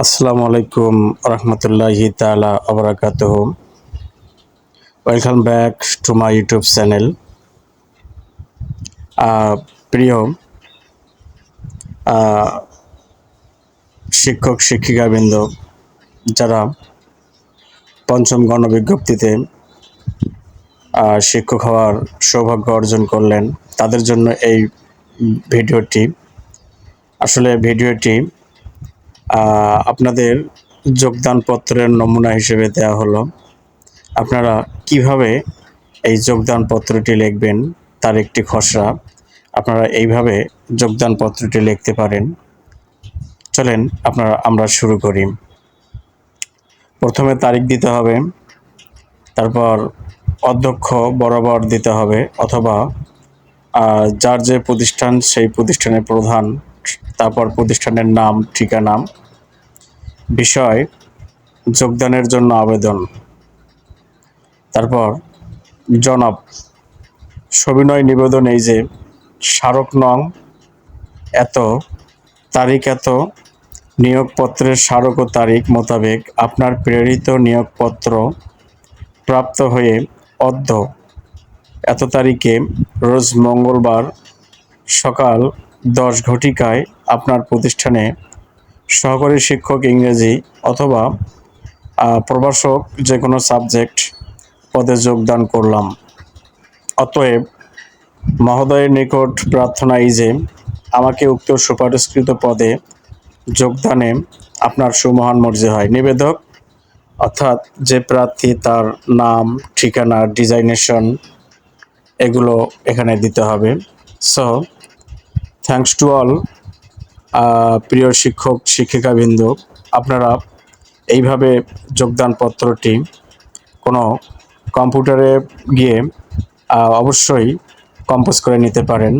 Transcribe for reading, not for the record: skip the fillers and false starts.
আসসালামু আলাইকুম রহমতুল্লাহি তাআলা ওয়া বারাকাতুহু। Welcome back to my YouTube channel. প্রিয় আহ, শিক্ষক শিক্ষিকাবৃন্দ, যারা পঞ্চম গণবিজ্ঞপ্তিতে শিক্ষক হওয়ার সৌভাগ্য অর্জন করলেন, তাদের জন্য এই ভিডিওটি। আসলে ভিডিওটি আপনাদের যোগদানপত্রের নমুনা হিসেবে দেওয়া হলো। আপনারা কিভাবে এই যোগদানপত্রটি লিখবেন তার একটি খসড়া আপনারা এইভাবে যোগদানপত্রটি লিখতে পারেন। চলেন আমরা শুরু করি। প্রথমে তারিখ দিতে হবে, তারপর অধ্যক্ষ বরাবর দিতে হবে, অথবা যার যে প্রতিষ্ঠান সেই প্রতিষ্ঠানের প্রধান, তারপর প্রতিষ্ঠানের নাম, ঠিকানা, বিষয়, যোগদানের জন্য আবেদন, তারপর জনাব, সবিনয় নিবেদন এই যে স্মারক নং এত, তারিখ এত, নিয়োগপত্রের স্মারক ও তারিখ মোতাবেক আপনার প্রেরিত নিয়োগপত্র প্রাপ্ত হয়ে অদ্য এত তারিখে রোজ মঙ্গলবার সকাল 10 ঘটিকায় আপনার প্রতিষ্ঠানে সহকারী শিক্ষক ইংরেজি অথবা প্রভাষক যে কোনো সাবজেক্ট পদে যোগদান করলাম। অতএব মহোদয়ের নিকট প্রার্থনা এই যে আমাকে উক্ত সুপারিশকৃত পদে যোগদানে আপনার সুমহান মর্জি হয়। নিবেদক অর্থাৎ যে প্রার্থী, তার নাম, ঠিকানা, ডিজাইনেশন এগুলো এখানে দিতে হবে। সো থ্যাঙ্কস টু অল প্রিয় শিক্ষক শিক্ষিকাবৃন্দ, আপনারা এইভাবে যোগদানপত্রটি কোনো কম্পিউটারে গিয়ে অবশ্যই কম্পোজ করে নিতে পারেন।